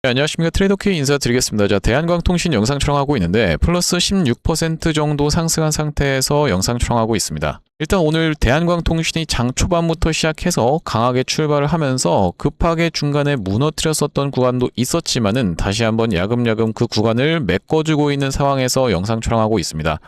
네, 안녕하십니까. 트레이더K 인사드리겠습니다. 자, 대한광통신 영상 촬영하고 있는데 플러스 16% 정도 상승한 상태에서 영상 촬영하고 있습니다. 일단 오늘 대한광통신이 장 초반부터 시작해서 강하게 출발을 하면서 급하게 중간에 무너뜨렸었던 구간도 있었지만은 다시 한번 야금야금 그 구간을 메꿔주고 있는 상황에서 영상 촬영하고 있습니다.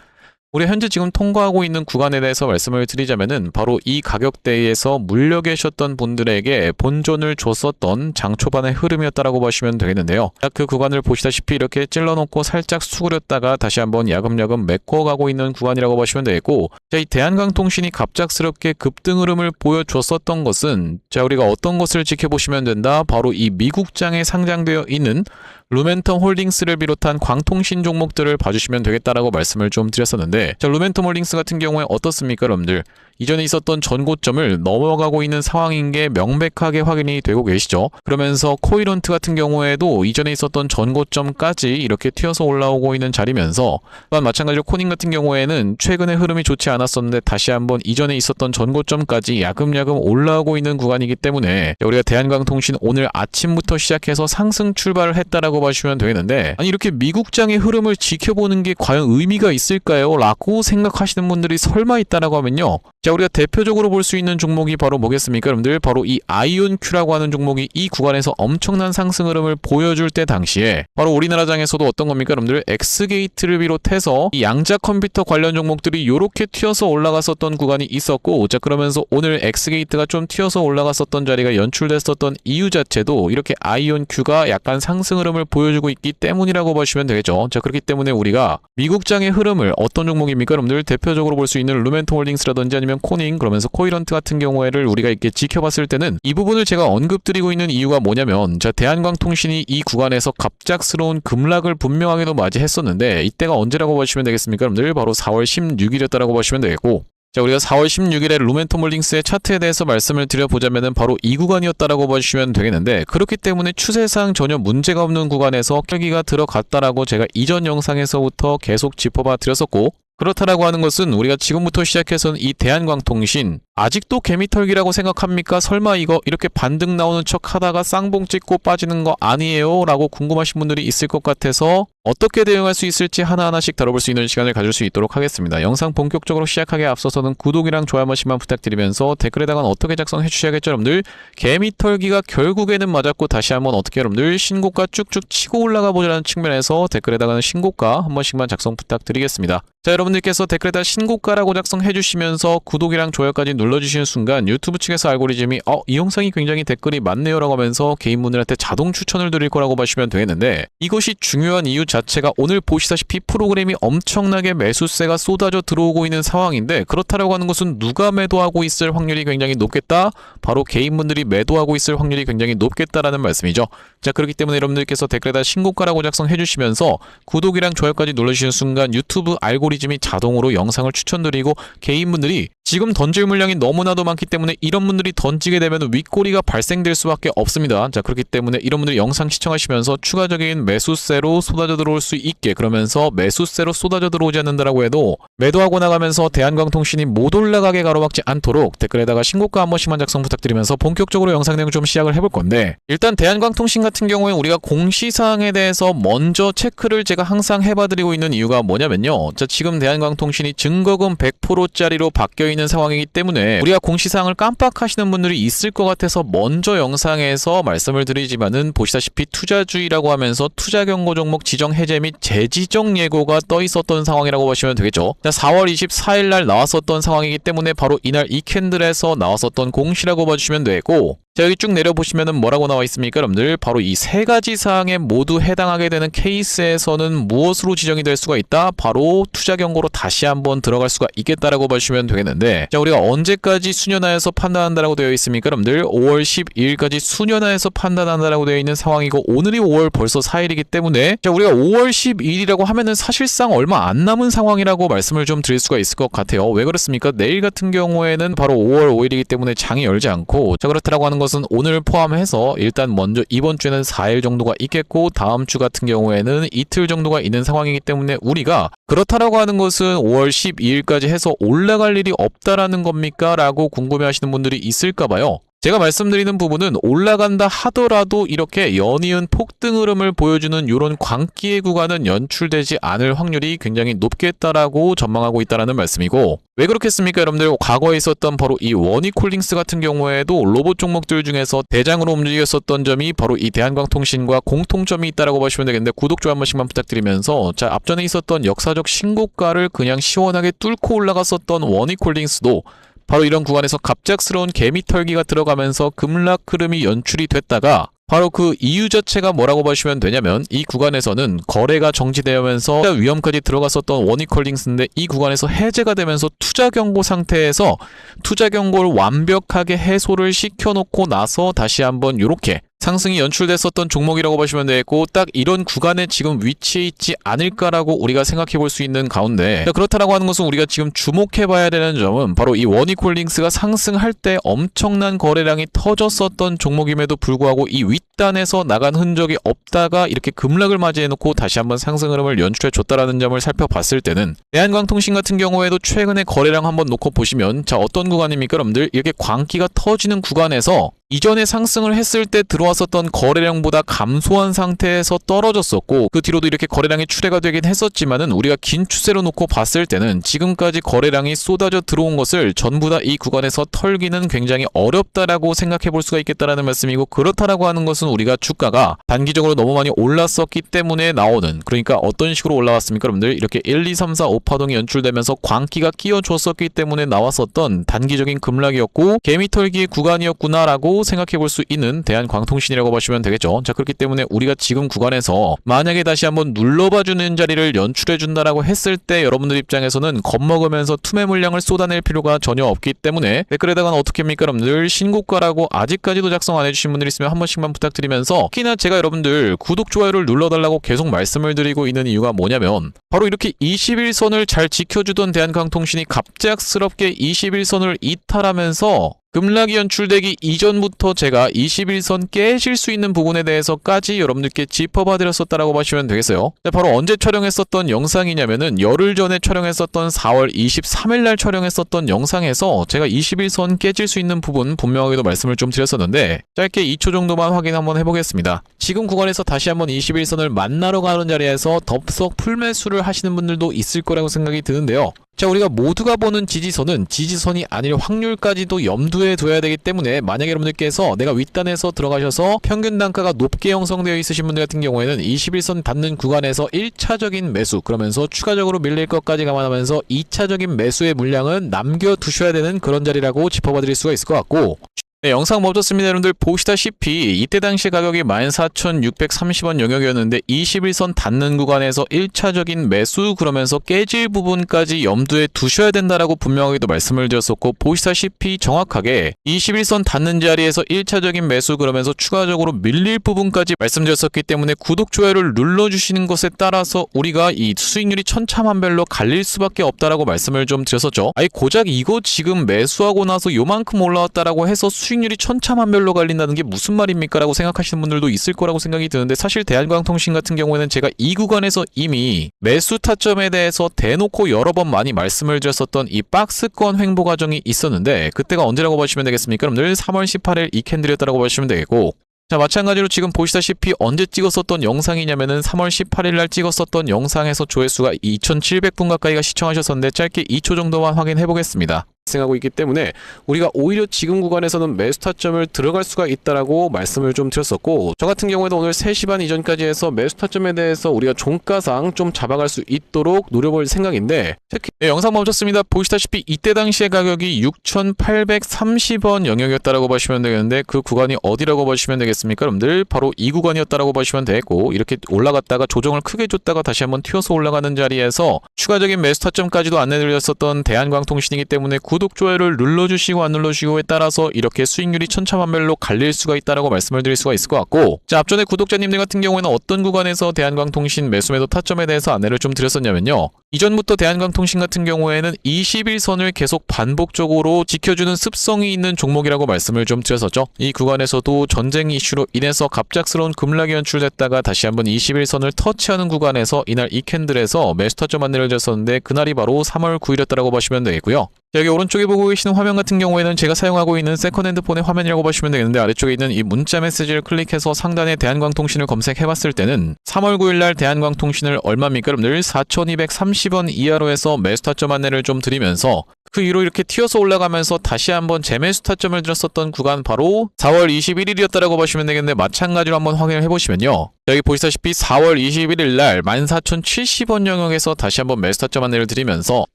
우리 현재 지금 통과하고 있는 구간에 대해서 말씀을 드리자면은 바로 이 가격대에서 물려 계셨던 분들에게 본전을 줬었던 장 초반의 흐름이었다라고 보시면 되겠는데요. 딱 그 구간을 보시다시피 이렇게 찔러놓고 살짝 수그렸다가 다시 한번 야금야금 메꿔가고 있는 구간이라고 보시면 되겠고, 자, 이 대한광통신이 갑작스럽게 급등 흐름을 보여줬었던 것은 자, 우리가 어떤 것을 지켜보시면 된다? 바로 이 미국장에 상장되어 있는 루멘텀 홀딩스를 비롯한 광통신 종목들을 봐주시면 되겠다라고 말씀을 좀 드렸었는데, 자, 루멘텀 홀딩스 같은 경우에 어떻습니까, 여러분들? 이전에 있었던 전고점을 넘어가고 있는 상황인 게 명백하게 확인이 되고 계시죠. 그러면서 코이런트 같은 경우에도 이전에 있었던 전고점까지 이렇게 튀어서 올라오고 있는 자리면서, 또한 마찬가지로 코닝 같은 경우에는 최근에 흐름이 좋지 않았었는데 다시 한번 이전에 있었던 전고점까지 야금야금 올라오고 있는 구간이기 때문에 우리가 대한광통신 오늘 아침부터 시작해서 상승 출발을 했다라고 보시면 되겠는데, 아니 이렇게 미국장의 흐름을 지켜보는 게 과연 의미가 있을까요? 라고 생각하시는 분들이 설마 있다라고 하면요, 자, 우리가 대표적으로 볼 수 있는 종목이 바로 뭐겠습니까, 여러분들? 바로 이 아이온큐라고 하는 종목이 이 구간에서 엄청난 상승 흐름을 보여줄 때 당시에 바로 우리나라장에서도 어떤 겁니까, 여러분들? 엑스게이트를 비롯해서 이 양자 컴퓨터 관련 종목들이 요렇게 튀어서 올라갔었던 구간이 있었고, 자, 그러면서 오늘 엑스게이트가 좀 튀어서 올라갔었던 자리가 연출됐었던 이유 자체도 이렇게 아이온큐가 약간 상승 흐름을 보여주고 있기 때문이라고 보시면 되겠죠. 자, 그렇기 때문에 우리가 미국장의 흐름을 어떤 종목입니까, 여러분들? 대표적으로 볼 수 있는 루멘텀 홀딩스라든지 아니면 코닝, 그러면서 코이런트 같은 경우에를 우리가 이렇게 지켜봤을 때는 이 부분을 제가 언급드리고 있는 이유가 뭐냐면, 자, 대한광통신이 이 구간에서 갑작스러운 급락을 분명하게도 맞이했었는데 이때가 언제라고 보시면 되겠습니까, 여러분들? 바로 4월 16일이었다라고 보시면 되겠고, 자, 우리가 4월 16일에 루멘텀 홀딩스의 차트에 대해서 말씀을 드려보자면은 바로 이 구간이었다라고 보시면 되겠는데, 그렇기 때문에 추세상 전혀 문제가 없는 구간에서 혈기가 들어갔다라고 제가 이전 영상에서부터 계속 짚어봐 드렸었고, 그렇다라고 하는 것은 우리가 지금부터 시작해서는 이 대한광통신 아직도 개미털기라고 생각합니까? 설마 이거 이렇게 반등 나오는 척 하다가 쌍봉 찍고 빠지는 거 아니에요? 라고 궁금하신 분들이 있을 것 같아서 어떻게 대응할 수 있을지 하나하나씩 다뤄볼 수 있는 시간을 가질 수 있도록 하겠습니다. 영상 본격적으로 시작하기에 앞서서는 구독이랑 좋아요 한 번씩만 부탁드리면서 댓글에다가 어떻게 작성해 주셔야겠죠, 여러분들? 개미털기가 결국에는 맞았고 다시 한번 어떻게 여러분들 신고가 쭉쭉 치고 올라가 보자는 측면에서 댓글에다가는 신고가 한 번씩만 작성 부탁드리겠습니다. 자, 여러분들께서 댓글에다 신고가라고 작성해 주시면서 구독이랑 좋아요까지 눌러주시는 순간 유튜브 측에서 알고리즘이 이 영상이 굉장히 댓글이 많네요 라고 하면서 개인분들한테 자동 추천을 드릴 거라고 보시면 되겠는데, 이것이 중요한 이유 자체가 오늘 보시다시피 프로그램이 엄청나게 매수세가 쏟아져 들어오고 있는 상황인데, 그렇다라고 하는 것은 누가 매도하고 있을 확률이 굉장히 높겠다? 바로 개인분들이 매도하고 있을 확률이 굉장히 높겠다라는 말씀이죠. 자, 그렇기 때문에 여러분들께서 댓글에다 신고가라고 작성해 주시면서 구독이랑 좋아요까지 눌러주시는 순간 유튜브 알고리즘이 자동으로 영상을 추천드리고, 개인분들이 지금 던질 물량이 너무나도 많기 때문에 이런 분들이 던지게 되면 윗꼬리가 발생될 수밖에 없습니다. 자, 그렇기 때문에 이런 분들이 영상 시청하시면서 추가적인 매수세로 쏟아져 들어올 수 있게, 그러면서 매수세로 쏟아져 들어오지 않는다라고 해도 매도하고 나가면서 대한광통신이 못 올라가게 가로막지 않도록 댓글에다가 신고가 한 번씩만 작성 부탁드리면서 본격적으로 영상 내용 좀 시작을 해볼 건데, 일단 대한광통신 같은 경우에 우리가 공시사항에 대해서 먼저 체크를 제가 항상 해봐드리고 있는 이유가 뭐냐면요, 자, 지금 대한광통신이 증거금 100%짜리로 바뀌어 있는 상황이기 때문에 우리가 공시사항을 깜빡하시는 분들이 있을 것 같아서 먼저 영상에서 말씀을 드리지만은, 보시다시피 투자주의라고 하면서 투자 경고 종목 지정 해제 및 재지정 예고가 떠 있었던 상황이라고 보시면 되겠죠. 4월 24일 날 나왔었던 상황이기 때문에 바로 이날 이 캔들에서 나왔었던 공시라고 봐주시면 되고, 자, 여기 쭉 내려보시면은 뭐라고 나와 있습니까, 여러분들? 바로 이 세 가지 사항에 모두 해당하게 되는 케이스에서는 무엇으로 지정이 될 수가 있다? 바로 투자 경고로 다시 한번 들어갈 수가 있겠다라고 보시면 되겠는데, 자, 우리가 언제까지 수년화해서 판단한다라고 되어 있습니까, 여러분들? 5월 12일까지 수년화해서 판단한다라고 되어 있는 상황이고, 오늘이 5월 벌써 4일이기 때문에 자, 우리가 5월 12일이라고 하면은 사실상 얼마 안 남은 상황이라고 말씀을 좀 드릴 수가 있을 것 같아요. 왜 그렇습니까? 내일 같은 경우에는 바로 5월 5일이기 때문에 장이 열지 않고, 자, 그렇다라고 하는 것은 오늘 포함해서 일단 먼저 이번 주에는 4일 정도가 있겠고, 다음 주 같은 경우에는 이틀 정도가 있는 상황이기 때문에 우리가 그렇다라고 하는 것은 5월 12일까지 해서 올라갈 일이 없다라는 겁니까? 라고 궁금해하시는 분들이 있을까봐요. 제가 말씀드리는 부분은 올라간다 하더라도 이렇게 연이은 폭등 흐름을 보여주는 이런 광기의 구간은 연출되지 않을 확률이 굉장히 높겠다라고 전망하고 있다라는 말씀이고, 왜 그렇겠습니까 여러분들? 과거에 있었던 바로 이 원익홀딩스 같은 경우에도 로봇 종목들 중에서 대장으로 움직였었던 점이 바로 이 대한광통신과 공통점이 있다라고 보시면 되겠는데, 구독 좋아요 한 번씩만 부탁드리면서, 자, 앞전에 있었던 역사적 신고가를 그냥 시원하게 뚫고 올라갔었던 원익홀딩스도 바로 이런 구간에서 갑작스러운 개미털기가 들어가면서 급락 흐름이 연출이 됐다가, 바로 그 이유 자체가 뭐라고 보시면 되냐면, 이 구간에서는 거래가 정지되면서 위험까지 들어갔었던 원익홀딩스인데, 이 구간에서 해제가 되면서 투자 경고 상태에서 투자 경고를 완벽하게 해소를 시켜놓고 나서 다시 한번 이렇게 상승이 연출됐었던 종목이라고 보시면 되겠고, 딱 이런 구간에 지금 위치해 있지 않을까라고 우리가 생각해 볼 수 있는 가운데, 그렇다라고 하는 것은 우리가 지금 주목해 봐야 되는 점은 바로 이 원익홀딩스가 상승할 때 엄청난 거래량이 터졌었던 종목임에도 불구하고 이 윗단에서 나간 흔적이 없다가 이렇게 급락을 맞이해 놓고 다시 한번 상승 흐름을 연출해 줬다라는 점을 살펴봤을 때는, 대한광통신 같은 경우에도 최근에 거래량 한번 놓고 보시면, 자, 어떤 구간입니까 여러분들? 이렇게 광기가 터지는 구간에서 이전에 상승을 했을 때 들어왔었던 거래량보다 감소한 상태에서 떨어졌었고, 그 뒤로도 이렇게 거래량이 출회가 되긴 했었지만은 우리가 긴 추세로 놓고 봤을 때는 지금까지 거래량이 쏟아져 들어온 것을 전부 다 이 구간에서 털기는 굉장히 어렵다라고 생각해 볼 수가 있겠다라는 말씀이고, 그렇다라고 하는 것은 우리가 주가가 단기적으로 너무 많이 올랐었기 때문에 나오는, 그러니까 어떤 식으로 올라왔습니까 여러분들? 이렇게 1, 2, 3, 4, 5파동이 연출되면서 광기가 끼워줬었기 때문에 나왔었던 단기적인 급락이었고, 개미털기의 구간이었구나라고 생각해 볼 수 있는 대한광통신이라고 보시면 되겠죠. 자, 그렇기 때문에 우리가 지금 구간에서 만약에 다시 한번 눌러봐주는 자리를 연출해 준다라고 했을 때, 여러분들 입장에서는 겁먹으면서 투매 물량을 쏟아낼 필요가 전혀 없기 때문에, 댓글에다가는 어떻게 합니까 여러분들? 신고가라고 아직까지도 작성 안 해주신 분들 있으면 한 번씩만 부탁드리면서, 특히나 제가 여러분들 구독 좋아요를 눌러달라고 계속 말씀을 드리고 있는 이유가 뭐냐면, 바로 이렇게 21선을 잘 지켜주던 대한광통신이 갑작스럽게 21선을 이탈하면서 급락이 연출되기 이전부터 제가 21선 깨질 수 있는 부분에 대해서까지 여러분들께 짚어봐드렸었다라고 보시면 되겠어요. 바로 언제 촬영했었던 영상이냐면은 열흘 전에 촬영했었던 4월 23일날 촬영했었던 영상에서 제가 21선 깨질 수 있는 부분 분명하게도 말씀을 좀 드렸었는데, 짧게 2초 정도만 확인 한번 해보겠습니다. 지금 구간에서 다시 한번 21선을 만나러 가는 자리에서 덥석 풀매수를 하시는 분들도 있을 거라고 생각이 드는데요. 자, 우리가 모두가 보는 지지선은 지지선이 아닐 확률까지도 염두에 둬야 되기 때문에, 만약에 여러분들께서 내가 윗단에서 들어가셔서 평균 단가가 높게 형성되어 있으신 분들 같은 경우에는 21선 닿는 구간에서 1차적인 매수, 그러면서 추가적으로 밀릴 것까지 감안하면서 2차적인 매수의 물량은 남겨두셔야 되는 그런 자리라고 짚어봐 드릴 수가 있을 것 같고, 네, 영상 멈췄습니다. 여러분들 보시다시피 이때 당시 가격이 14,630원 영역이었는데 21선 닿는 구간에서 1차적인 매수, 그러면서 깨질 부분까지 염두에 두셔야 된다라고 분명하게도 말씀을 드렸었고, 보시다시피 정확하게 21선 닿는 자리에서 1차적인 매수, 그러면서 추가적으로 밀릴 부분까지 말씀드렸었기 때문에 구독 좋아요를 눌러주시는 것에 따라서 우리가 이 수익률이 천차만별로 갈릴 수밖에 없다라고 말씀을 좀 드렸었죠. 아니 고작 이거 지금 매수하고 나서 요만큼 올라왔다라고 해서 수익률이 천차만별로 갈린다는 게 무슨 말입니까? 라고 생각하시는 분들도 있을 거라고 생각이 드는데, 사실 대한광통신 같은 경우에는 제가 이 구간에서 이미 매수 타점에 대해서 대놓고 여러 번 많이 말씀을 드렸었던 이 박스권 횡보 과정이 있었는데, 그때가 언제라고 보시면 되겠습니까? 여러분들 3월 18일 이 캔들이었다고 보시면 되겠고, 자, 마찬가지로 지금 보시다시피 언제 찍었었던 영상이냐면은 3월 18일 날 찍었었던 영상에서 조회수가 2,700분 가까이가 시청하셨었는데, 짧게 2초 정도만 확인해 보겠습니다. 발생하고 있기 때문에 우리가 오히려 지금 구간에서는 매수 타점을 들어갈 수가 있다라고 말씀을 좀 드렸었고, 저 같은 경우에도 오늘 3시 반 이전까지 해서 매수 타점에 대해서 우리가 종가상 좀 잡아갈 수 있도록 노려볼 생각인데, 특히 영상 멈췄습니다. 보시다시피 이때 당시의 가격이 6,830원 영역이었다라고 보시면 되겠는데, 그 구간이 어디라고 보시면 되겠습니까 여러분들? 바로 이 구간이었다라고 보시면 되겠고, 이렇게 올라갔다가 조정을 크게 줬다가 다시 한번 튀어서 올라가는 자리에서 추가적인 매수 타점까지도 안내드렸었던 대한광통신이기 때문에 구독, 좋아요를 눌러주시고 안 눌러주시고에 따라서 이렇게 수익률이 천차만별로 갈릴 수가 있다라고 말씀을 드릴 수가 있을 것 같고, 자, 앞전에 구독자님들 같은 경우에는 어떤 구간에서 대한광통신 매수매도 타점에 대해서 안내를 좀 드렸었냐면요. 이전부터 대한광통신 같은 경우에는 21선을 계속 반복적으로 지켜주는 습성이 있는 종목이라고 말씀을 좀 드렸었죠. 이 구간에서도 전쟁 이슈로 인해서 갑작스러운 급락이 연출됐다가 다시 한번 21선을 터치하는 구간에서 이날 이 캔들에서 매수 타점 안내를 드렸었는데, 그날이 바로 3월 9일이었다라고 보시면 되겠고요. 여기 오른쪽에 보고 계시는 화면 같은 경우에는 제가 사용하고 있는 세컨 핸드폰의 화면이라고 보시면 되겠는데, 아래쪽에 있는 이 문자 메시지를 클릭해서 상단에 대한광통신을 검색해봤을 때는 3월 9일날 대한광통신을 얼마입니까? 여러분들 4,230원 이하로 해서 매수 타점 안내를 좀 드리면서 그 위로 이렇게 튀어서 올라가면서 다시 한번 재매수 타점을 들었었던 구간 바로 4월 21일이었다라고 보시면 되겠는데, 마찬가지로 한번 확인을 해보시면요. 여기 보시다시피 4월 21일 날 14,070원 영역에서 다시 한번 매수 타점 안내를 드리면서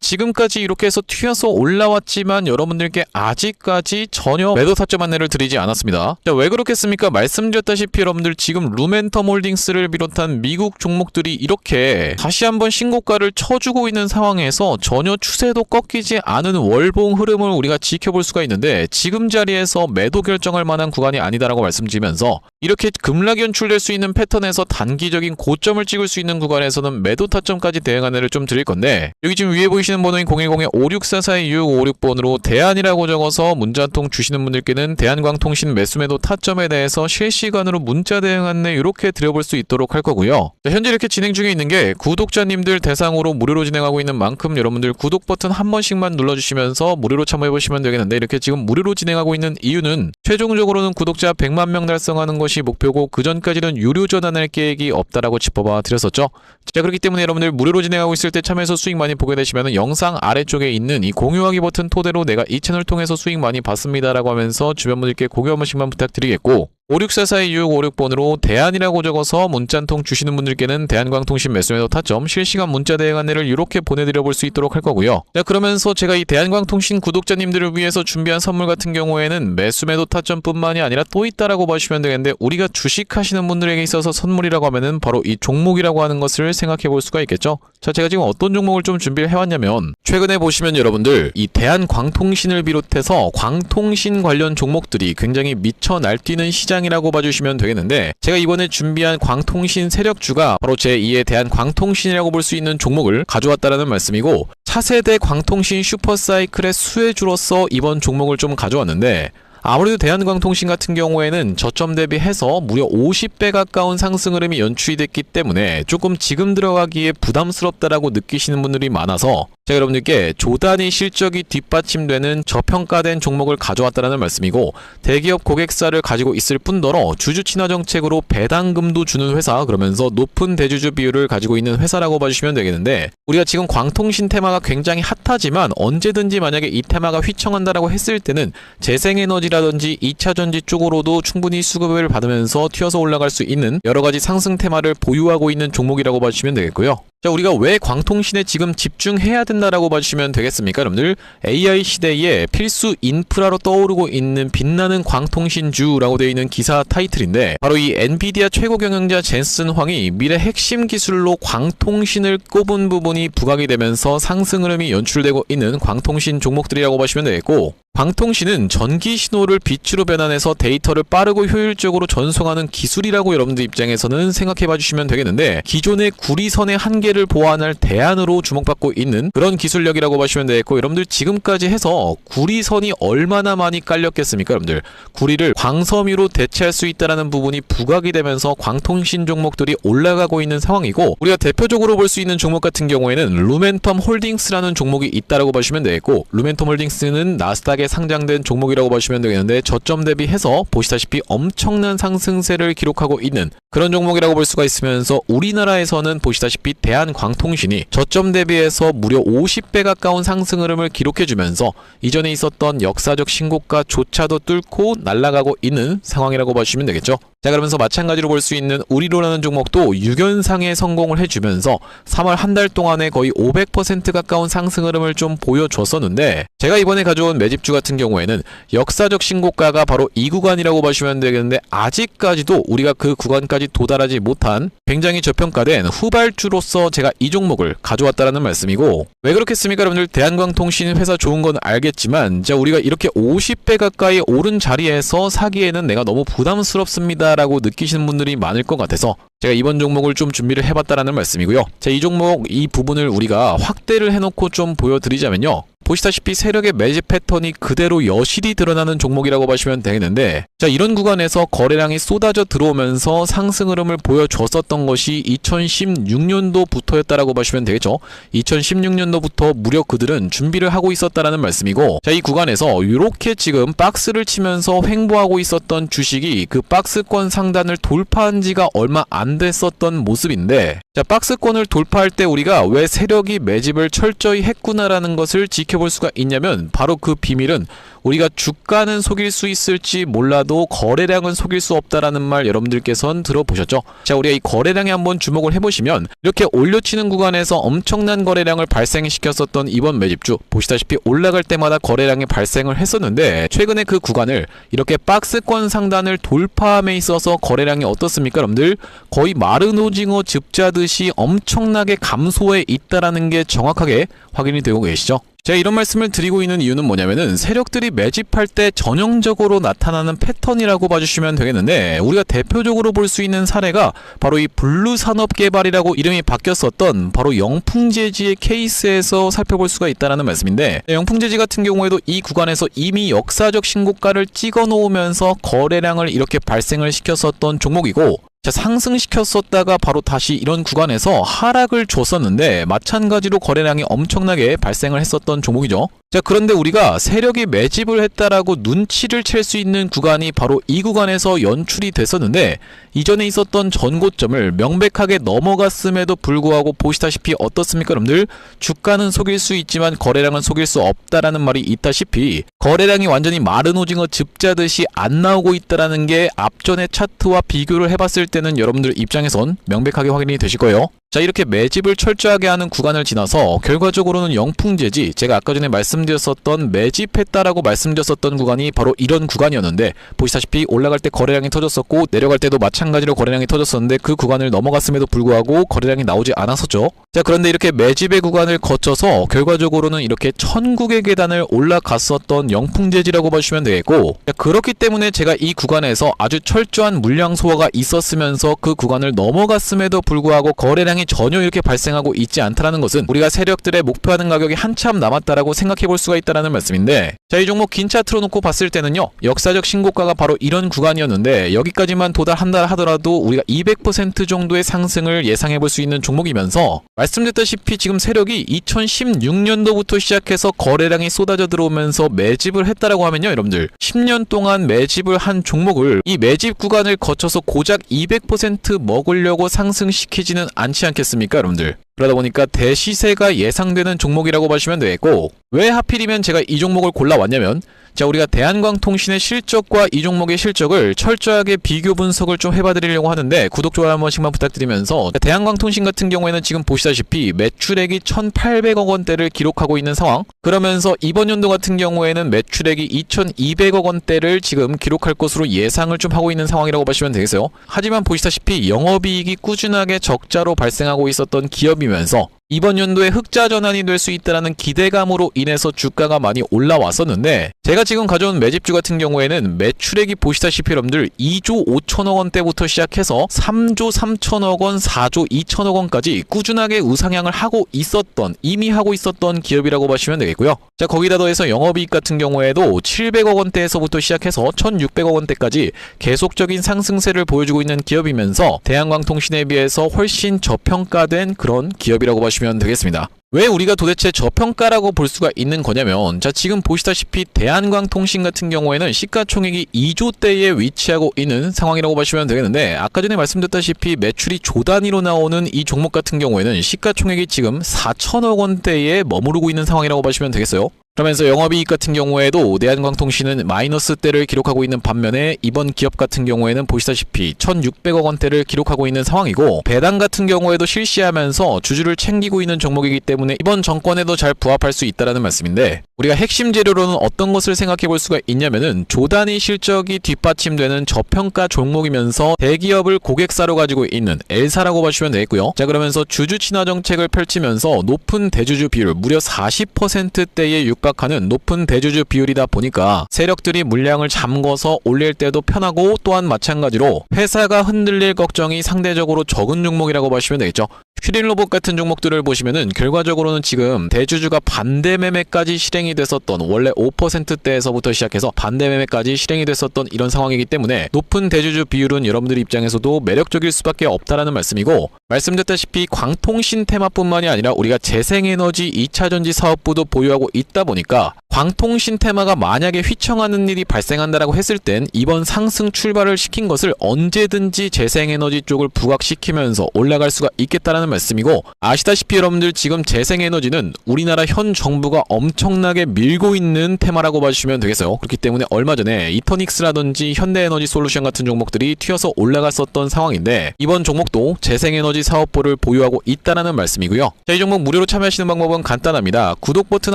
지금까지 이렇게 해서 튀어서 올라왔지만 여러분들께 아직까지 전혀 매도 타점 안내를 드리지 않았습니다. 자, 왜 그렇겠습니까? 말씀드렸다시피 여러분들 지금 루멘텀 홀딩스를 비롯한 미국 종목들이 이렇게 다시 한번 신고가를 쳐주고 있는 상황에서 전혀 추세도 꺾이지 않은 월봉 흐름을 우리가 지켜볼 수가 있는데, 지금 자리에서 매도 결정할 만한 구간이 아니다라고 말씀드리면서 이렇게 급락 연출될 수 있는 패턴에서 단기적인 고점을 찍을 수 있는 구간에서는 매도 타점까지 대응 안내를 좀 드릴 건데, 여기 지금 위에 보이시는 번호인 010-5644-2656번으로 대안이라고 적어서 문자 한 통 주시는 분들께는 대한광통신 매수 매도 타점에 대해서 실시간으로 문자 대응 안내 이렇게 드려볼 수 있도록 할 거고요. 자, 현재 이렇게 진행 중에 있는 게 구독자님들 대상으로 무료로 진행하고 있는 만큼 여러분들 구독 버튼 한 번씩만 눌러주시면서 무료로 참여해보시면 되겠는데, 이렇게 지금 무료로 진행하고 있는 이유는 최종적으로는 구독자 100만 명 달성하는 것이 목표고, 그 전까지는 유료 전환할 계획이 없다라고 짚어봐 드렸었죠. 자, 그렇기 때문에 여러분들 무료로 진행하고 있을 때 참여해서 수익 많이 보게 되시면 영상 아래쪽에 있는 이 공유하기 버튼 토대로 내가 이 채널 통해서 수익 많이 봤습니다라고 하면서 주변 분들께 공유 한 번씩만 부탁드리겠고, 5644-2656번으로 대안이라고 적어서 문자 한 통 주시는 분들께는 대한광통신 매수 매도 타점 실시간 문자 대응 안내를 이렇게 보내드려 볼 수 있도록 할 거고요. 자, 그러면서 제가 이 대한광통신 구독자님들을 위해서 준비한 선물 같은 경우에는 매수 매도 타점뿐만이 아니라 또 있다라고 보시면 되겠는데, 우리가 주식하시는 분들에게 있어서 선물이라고 하면은 바로 이 종목이라고 하는 것을 생각해 볼 수가 있겠죠. 자, 제가 지금 어떤 종목을 좀 준비를 해왔냐면, 최근에 보시면 여러분들 이 대한광통신을 비롯해서 광통신 관련 종목들이 굉장히 미쳐 날뛰는 시장이라고 봐주시면 되겠는데, 제가 이번에 준비한 광통신 세력주가 바로 제2의 대한광통신이라고 볼 수 있는 종목을 가져왔다라는 말씀이고, 차세대 광통신 슈퍼사이클의 수혜주로서 이번 종목을 좀 가져왔는데, 아무래도 대한광통신 같은 경우에는 저점 대비해서 무려 50배 가까운 상승 흐름이 연출이 됐기 때문에 조금 지금 들어가기에 부담스럽다라고 느끼시는 분들이 많아서 제가 여러분들께 조단위 실적이 뒷받침되는 저평가된 종목을 가져왔다는 말씀이고, 대기업 고객사를 가지고 있을 뿐더러 주주 친화 정책으로 배당금도 주는 회사, 그러면서 높은 대주주 비율을 가지고 있는 회사라고 봐주시면 되겠는데, 우리가 지금 광통신 테마가 굉장히 핫하지만 언제든지 만약에 이 테마가 휘청한다라고 했을 때는 재생에너지라든지 2차전지 쪽으로도 충분히 수급을 받으면서 튀어서 올라갈 수 있는 여러가지 상승 테마를 보유하고 있는 종목이라고 봐주시면 되겠고요. 자, 우리가 왜 광통신에 지금 집중해야 된다라고 봐주시면 되겠습니까? 여러분들 AI 시대에 필수 인프라로 떠오르고 있는 빛나는 광통신주라고 되어 있는 기사 타이틀인데, 바로 이 엔비디아 최고 경영자 젠슨 황이 미래 핵심 기술로 광통신을 꼽은 부분이 부각이 되면서 상승 흐름이 연출되고 있는 광통신 종목들이라고 보시면 되겠고, 광통신은 전기 신호를 빛으로 변환해서 데이터를 빠르고 효율적으로 전송하는 기술이라고 여러분들 입장에서는 생각해 봐주시면 되겠는데, 기존의 구리선의 한계를 보완할 대안으로 주목받고 있는 그런 기술력이라고 보시면 되겠고, 여러분들 지금까지 해서 구리선이 얼마나 많이 깔렸겠습니까? 여러분들 구리를 광섬유로 대체할 수 있다는 부분이 부각이 되면서 광통신 종목들이 올라가고 있는 상황이고, 우리가 대표적으로 볼 수 있는 종목 같은 경우에는 루멘텀 홀딩스라는 종목이 있다라고 보시면 되겠고, 루멘텀 홀딩스는 나스닥에 상장된 종목이라고 보시면 되겠는데, 저점 대비해서 보시다시피 엄청난 상승세를 기록하고 있는 그런 종목이라고 볼 수가 있으면서, 우리나라에서는 보시다시피 대한광통신이 저점 대비해서 무려 50배 가까운 상승 흐름을 기록해주면서 이전에 있었던 역사적 신고가조차도 뚫고 날아가고 있는 상황이라고 보시면 되겠죠. 자, 그러면서 마찬가지로 볼 수 있는 우리로라는 종목도 6연상에 성공을 해주면서 3월 한 달 동안에 거의 500% 가까운 상승 흐름을 좀 보여줬었는데, 제가 이번에 가져온 매집주 같은 경우에는 역사적 신고가가 바로 이 구간이라고 보시면 되겠는데, 아직까지도 우리가 그 구간까지 도달하지 못한 굉장히 저평가된 후발주로서 제가 이 종목을 가져왔다라는 말씀이고, 왜 그렇겠습니까? 여러분들 대한광통신 회사 좋은 건 알겠지만, 자, 우리가 이렇게 50배 가까이 오른 자리에서 사기에는 내가 너무 부담스럽습니다 라고 느끼시는 분들이 많을 것 같아서 제가 이번 종목을 좀 준비를 해봤다라는 말씀이고요. 자, 이 종목 이 부분을 우리가 확대를 해놓고 좀 보여드리자면요. 보시다시피 세력의 매집 패턴이 그대로 여실히 드러나는 종목이라고 보시면 되겠는데, 자, 이런 구간에서 거래량이 쏟아져 들어오면서 상승 흐름을 보여줬었던 것이 2016년도부터였다라고 보시면 되겠죠. 2016년도부터 무려 그들은 준비를 하고 있었다라는 말씀이고, 자, 이 구간에서 이렇게 지금 박스를 치면서 횡보하고 있었던 주식이 그 박스권 상단을 돌파한 지가 얼마 안 됐었던 모습인데, 자, 박스권을 돌파할 때 우리가 왜 세력이 매집을 철저히 했구나라는 것을 지켜볼 수가 있냐면, 바로 그 비밀은 우리가 주가는 속일 수 있을지 몰라도 거래량은 속일 수 없다라는 말 여러분들께서는 들어보셨죠? 자, 우리가 이 거래량에 한번 주목을 해보시면 이렇게 올려치는 구간에서 엄청난 거래량을 발생시켰었던 이번 매집주, 보시다시피 올라갈 때마다 거래량이 발생을 했었는데, 최근에 그 구간을 이렇게 박스권 상단을 돌파함에 있어서 거래량이 어떻습니까 여러분들? 거의 마른 오징어 즙자듯이 엄청나게 감소해 있다라는 게 정확하게 확인이 되고 계시죠? 제가 이런 말씀을 드리고 있는 이유는 뭐냐면은 세력들이 매집할 때 전형적으로 나타나는 패턴이라고 봐주시면 되겠는데, 우리가 대표적으로 볼 수 있는 사례가 바로 이 블루산업개발이라고 이름이 바뀌었었던 바로 영풍재지의 케이스에서 살펴볼 수가 있다는 말씀인데, 영풍재지 같은 경우에도 이 구간에서 이미 역사적 신고가를 찍어 놓으면서 거래량을 이렇게 발생을 시켰었던 종목이고, 자, 상승시켰었다가 바로 다시 이런 구간에서 하락을 줬었는데 마찬가지로 거래량이 엄청나게 발생을 했었던 종목이죠. 자, 그런데 우리가 세력이 매집을 했다라고 눈치를 챌 수 있는 구간이 바로 이 구간에서 연출이 됐었는데, 이전에 있었던 전고점을 명백하게 넘어갔음에도 불구하고 보시다시피 어떻습니까 여러분들? 주가는 속일 수 있지만 거래량은 속일 수 없다라는 말이 있다시피 거래량이 완전히 마른 오징어 즙자듯이 안 나오고 있다라는 게 앞전의 차트와 비교를 해봤을 때는 여러분들 입장에선 명백하게 확인이 되실 거예요. 자, 이렇게 매집을 철저하게 하는 구간을 지나서 결과적으로는 영풍재지, 제가 아까 전에 말씀드렸었던 매집했다라고 말씀드렸었던 구간이 바로 이런 구간이었는데, 보시다시피 올라갈 때 거래량이 터졌었고 내려갈 때도 마찬가지로 거래량이 터졌었는데 그 구간을 넘어갔음에도 불구하고 거래량이 나오지 않았었죠. 자, 그런데 이렇게 매집의 구간을 거쳐서 결과적으로는 이렇게 천국의 계단을 올라갔었던 영풍재지라고 봐주시면 되겠고, 자, 그렇기 때문에 제가 이 구간에서 아주 철저한 물량 소화가 있었으면서 그 구간을 넘어갔음에도 불구하고 거래량이 전혀 이렇게 발생하고 있지 않다라는 것은 우리가 세력들의 목표하는 가격이 한참 남았다라고 생각해 볼 수가 있다라는 말씀인데, 자, 이 종목 긴 차트로 놓고 봤을 때는요, 역사적 신고가가 바로 이런 구간이었는데 여기까지만 도달한다 하더라도 우리가 200% 정도의 상승을 예상해 볼 수 있는 종목이면서, 말씀드렸다시피 지금 세력이 2016년도부터 시작해서 거래량이 쏟아져 들어오면서 매집을 했다라고 하면요 여러분들, 10년 동안 매집을 한 종목을 이 매집 구간을 거쳐서 고작 200% 먹으려고 상승시키지는 않지 않겠습니까 여러분들? 그러다 보니까 대시세가 예상되는 종목이라고 보시면 되겠고, 왜 하필이면 제가 이 종목을 골라왔냐면, 자, 우리가 대한광통신의 실적과 이 종목의 실적을 철저하게 비교 분석을 좀 해봐드리려고 하는데 구독, 좋아요 한 번씩만 부탁드리면서, 대한광통신 같은 경우에는 지금 보시다시피 매출액이 1,800억 원대를 기록하고 있는 상황, 그러면서 이번 연도 같은 경우에는 매출액이 2,200억 원대를 지금 기록할 것으로 예상을 좀 하고 있는 상황이라고 보시면 되겠어요. 하지만 보시다시피 영업이익이 꾸준하게 적자로 발생하고 있었던 기업이면서 이번 연도에 흑자 전환이 될 수 있다는 기대감으로 인해서 주가가 많이 올라왔었는데, 제가 지금 가져온 매집주 같은 경우에는 매출액이 보시다시피 여러분들 2조 5천억 원대부터 시작해서 3조 3천억 원, 4조 2천억 원까지 꾸준하게 우상향을 하고 있었던, 이미 하고 있었던 기업이라고 보시면 되겠고요. 자, 거기다 더해서 영업이익 같은 경우에도 700억 원대에서부터 시작해서 1,600억 원대까지 계속적인 상승세를 보여주고 있는 기업이면서 대한광통신에 비해서 훨씬 저평가된 그런 기업이라고 보시면 되겠습니다. 왜 우리가 도대체 저평가라고 볼 수가 있는 거냐면, 자, 지금 보시다시피 대한광통신 같은 경우에는 시가총액이 2조대에 위치하고 있는 상황이라고 보시면 되겠는데, 아까 전에 말씀드렸다시피 매출이 조 단위로 나오는 이 종목 같은 경우에는 시가총액이 지금 4천억 원대에 머무르고 있는 상황이라고 보시면 되겠어요. 그러면서 영업이익 같은 경우에도 대한광통신은 마이너스대를 기록하고 있는 반면에 이번 기업 같은 경우에는 보시다시피 1,600억 원대를 기록하고 있는 상황이고, 배당 같은 경우에도 실시하면서 주주를 챙기고 있는 종목이기 때문에 이번 정권에도 잘 부합할 수 있다는 말씀인데, 우리가 핵심 재료로는 어떤 것을 생각해 볼 수가 있냐면은 조단위 실적이 뒷받침되는 저평가 종목이면서 대기업을 고객사로 가지고 있는 L사라고 보시면 되겠고요. 자, 그러면서 주주 친화 정책을 펼치면서 높은 대주주 비율 무려 40%대에 육박 부각하는 높은 대주주 비율이다 보니까 세력들이 물량을 잠궈서 올릴 때도 편하고, 또한 마찬가지로 회사가 흔들릴 걱정이 상대적으로 적은 종목이라고 보시면 되겠죠. 슈릴로봇 같은 종목들을 보시면은 결과적으로는 지금 대주주가 반대 매매까지 실행이 됐었던, 원래 5%대에서부터 시작해서 반대 매매까지 실행이 됐었던 이런 상황이기 때문에 높은 대주주 비율은 여러분들 입장에서도 매력적일 수밖에 없다라는 말씀이고, 말씀드렸다시피 광통신 테마뿐만이 아니라 우리가 재생에너지 2차전지 사업부도 보유하고 있다 보니까 광통신 테마가 만약에 휘청하는 일이 발생한다라고 했을 땐 이번 상승 출발을 시킨 것을 언제든지 재생에너지 쪽을 부각시키면서 올라갈 수가 있겠다라는 말씀이고, 아시다시피 여러분들 지금 재생에너지는 우리나라 현 정부가 엄청나게 밀고 있는 테마라고 봐주시면 되겠어요. 그렇기 때문에 얼마 전에 이터닉스라든지 현대에너지 솔루션 같은 종목들이 튀어서 올라갔었던 상황인데, 이번 종목도 재생에너지 사업부를 보유하고 있다라는 말씀이고요. 자, 이 종목 무료로 참여하시는 방법은 간단합니다. 구독 버튼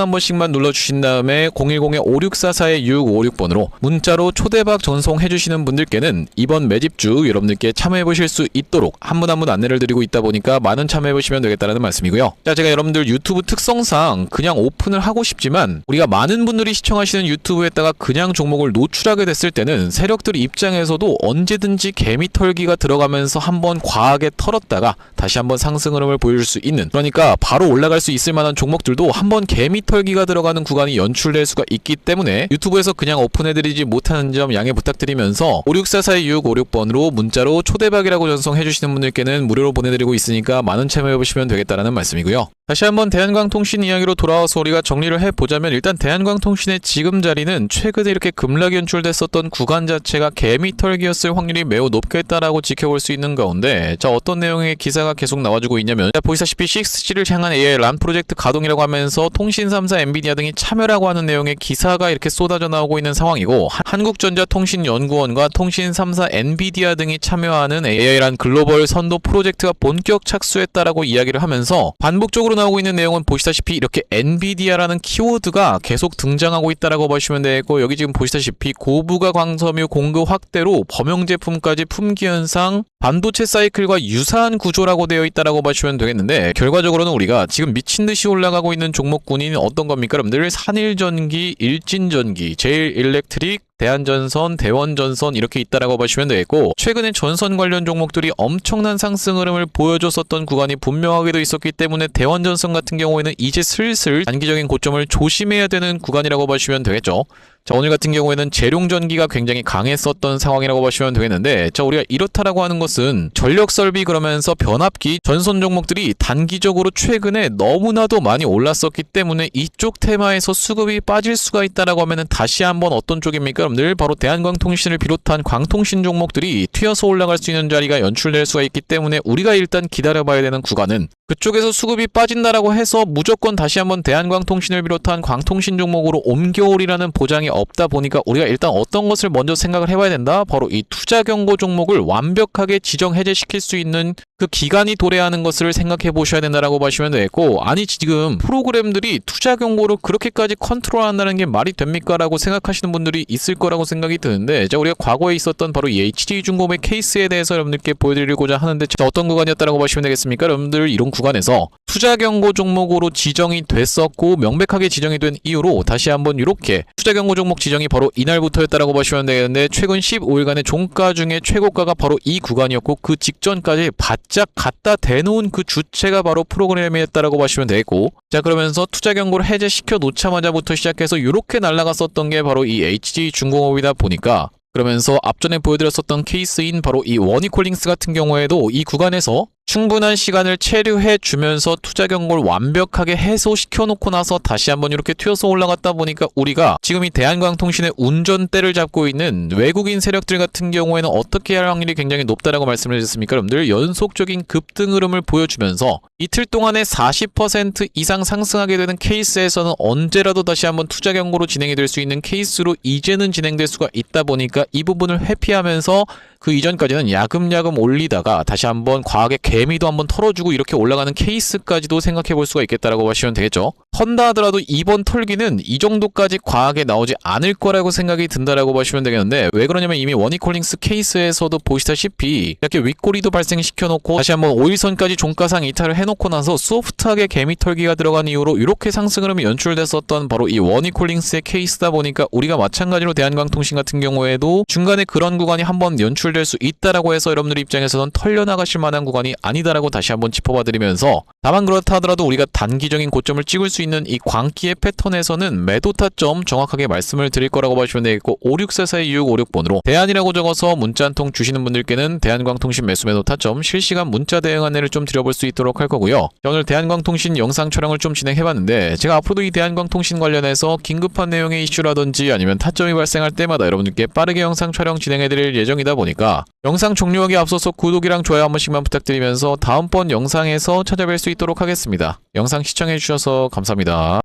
한 번씩만 눌러주신 다음에 010-5644-6556번으로 문자로 초대박 전송해주시는 분들께는 이번 매집주 여러분들께 참여해보실 수 있도록 한 분 한 분 안내를 드리고 있다 보니까 많은 참여해보시면 되겠다는 말씀이고요. 자, 제가 여러분들 유튜브 특성상 그냥 오픈을 하고 싶지만 우리가 많은 분들이 시청하시는 유튜브에다가 그냥 종목을 노출하게 됐을 때는 세력들 입장에서도 언제든지 개미털기가 들어가면서 한번 과하게 털었다가 다시 한번 상승 흐름을 보여줄 수 있는, 그러니까 바로 올라갈 수 있을 만한 종목들도 한번 개미털기가 들어가는 구간이 연출될 수가 있기 때문에 유튜브에서 그냥 오픈해드리지 못하는 점 양해 부탁드리면서 5644-2656번으로 문자로 초대박이라고 전송해주시는 분들께는 무료로 보내드리고 있으니까 많은 참여해보시면 되겠다라는 말씀이고요. 다시 한번 대한광통신 이야기로 돌아와서 우리가 정리를 해보자면, 일단 대한광통신의 지금 자리는 최근에 이렇게 급락이 연출됐었던 구간 자체가 개미털기였을 확률이 매우 높겠다라고 지켜볼 수 있는 가운데, 자, 어떤 내용의 기사가 계속 나와주고 있냐면, 자, 보시다시피 6G를 향한 AI 란 프로젝트 가동이라고 하면서 통신 3사 엔비디아 등이 참여라고 하는 내용의 기사가 이렇게 쏟아져 나오고 있는 상황이고, 한국전자통신연구원과 통신 3사 엔비디아 등이 참여하는 AI 란 글로벌 선도 프로젝트가 본격 착수했다라고 이야기를 하면서, 반복적으로 나오고 있는 내용은 보시다시피 이렇게 엔비디아라는 키워드가 계속 등장하고 있다라고 보시면 되고, 여기 지금 보시다시피 고부가 광섬유 공급 확대로 범용 제품까지 품귀 현상, 반도체 사이클과 유사한 구조라고 되어 있다라고 보시면 되겠는데, 결과적으로는 우리가 지금 미친듯이 올라가고 있는 종목군이 어떤 겁니까 여러분들? 산일전기, 일진전기, 제일일렉트릭, 대한전선, 대원전선 이렇게 있다라고 보시면 되겠고, 최근에 전선 관련 종목들이 엄청난 상승 흐름을 보여줬었던 구간이 분명하게도 있었기 때문에 대원전선 같은 경우에는 이제 슬슬 단기적인 고점을 조심해야 되는 구간이라고 보시면 되겠죠. 자, 오늘 같은 경우에는 재룡전기가 굉장히 강했었던 상황이라고 보시면 되겠는데, 자, 우리가 이렇다라고 하는 것은 전력설비 그러면서 변압기 전선 종목들이 단기적으로 최근에 너무나도 많이 올랐었기 때문에 이쪽 테마에서 수급이 빠질 수가 있다라고 하면은 다시 한번 어떤 쪽입니까 여러분들? 바로 대한광통신을 비롯한 광통신 종목들이 튀어서 올라갈 수 있는 자리가 연출될 수가 있기 때문에 우리가 일단 기다려봐야 되는 구간은, 그쪽에서 수급이 빠진다라고 해서 무조건 다시 한번 대한광통신을 비롯한 광통신 종목으로 옮겨오리라는 보장이 없다 보니까 우리가 일단 어떤 것을 먼저 생각을 해봐야 된다? 바로 이 투자 경고 종목을 완벽하게 지정 해제시킬 수 있는 그 기간이 도래하는 것을 생각해 보셔야 된다라고 보시면 되겠고, 아니 지금 프로그램들이 투자 경고를 그렇게까지 컨트롤한다는 게 말이 됩니까? 라고 생각하시는 분들이 있을 거라고 생각이 드는데, 자, 우리가 과거에 있었던 바로 이 HD중공업의 케이스에 대해서 여러분들께 보여드리고자 하는데, 자, 어떤 구간이었다라고 보시면 되겠습니까? 여러분들 이런 구간에서 투자 경고 종목으로 지정이 됐었고 명백하게 지정이 된 이후로 다시 한번 이렇게 투자 경고 종목 지정이 바로 이날부터였다라고 보시면 되겠는데, 최근 15일간의 종가 중에 최고가가 바로 이 구간이었고, 그 직전까지 바짝 갖다 대놓은 그 주체가 바로 프로그램이었다라고 보시면 되겠고, 자, 그러면서 투자 경고를 해제시켜 놓자마자부터 시작해서 이렇게 날아갔었던 게 바로 이 HD중공업이다 보니까, 그러면서 앞전에 보여드렸었던 케이스인 바로 이 원이콜링스 같은 경우에도 이 구간에서 충분한 시간을 체류해 주면서 투자 경고를 완벽하게 해소시켜 놓고 나서 다시 한번 이렇게 튀어서 올라갔다 보니까, 우리가 지금 이 대한광통신의 운전대를 잡고 있는 외국인 세력들 같은 경우에는 어떻게 할 확률이 굉장히 높다라고 말씀을 드렸습니까 여러분들? 연속적인 급등 흐름을 보여주면서 이틀 동안에 40% 이상 상승하게 되는 케이스에서는 언제라도 다시 한번 투자 경고로 진행이 될 수 있는 케이스로 이제는 진행될 수가 있다 보니까 이 부분을 회피하면서 그 이전까지는 야금야금 올리다가 다시 한번 과하게 개미도 한번 털어주고 이렇게 올라가는 케이스까지도 생각해 볼 수가 있겠다라고 보시면 되겠죠. 턴다 하더라도 이번 털기는 이 정도까지 과하게 나오지 않을 거라고 생각이 든다라고 보시면 되겠는데, 왜 그러냐면 이미 워니콜링스 케이스에서도 보시다시피 이렇게 윗꼬리도 발생시켜 놓고 다시 한번 5일선까지 종가상 이탈을 해놓고 나서 소프트하게 개미 털기가 들어간 이후로 이렇게 상승 흐름이 연출됐었던 바로 이 워니콜링스의 케이스다 보니까, 우리가 마찬가지로 대한광통신 같은 경우에도 중간에 그런 구간이 한번 연출될 수 있다라고 해서 여러분들 입장에서는 털려나가실 만한 구간이 아니다라고 다시 한번 짚어봐드리면서, 다만 그렇다 하더라도 우리가 단기적인 고점을 찍을 수 있는 이 광기의 패턴에서는 매도 타점 정확하게 말씀을 드릴 거라고 보시면 되겠고, 56442656번으로 대안이라고 적어서 문자 한 통 주시는 분들께는 대한광통신 매수 매도 타점 실시간 문자 대응 안내를 좀 드려볼 수 있도록 할 거고요. 오늘 대한광통신 영상 촬영을 좀 진행해봤는데, 제가 앞으로도 이 대한광통신 관련해서 긴급한 내용의 이슈라든지 아니면 타점이 발생할 때마다 여러분들께 빠르게 영상 촬영 진행해드릴 예정이다 보니까, 영상 종료하기 앞서서 구독이랑 좋아요 한 번씩만 부탁드리면서 다음번 영상에서 찾아뵐 수 있도록 하겠습니다. 영상 시청해주셔서 감사합니다.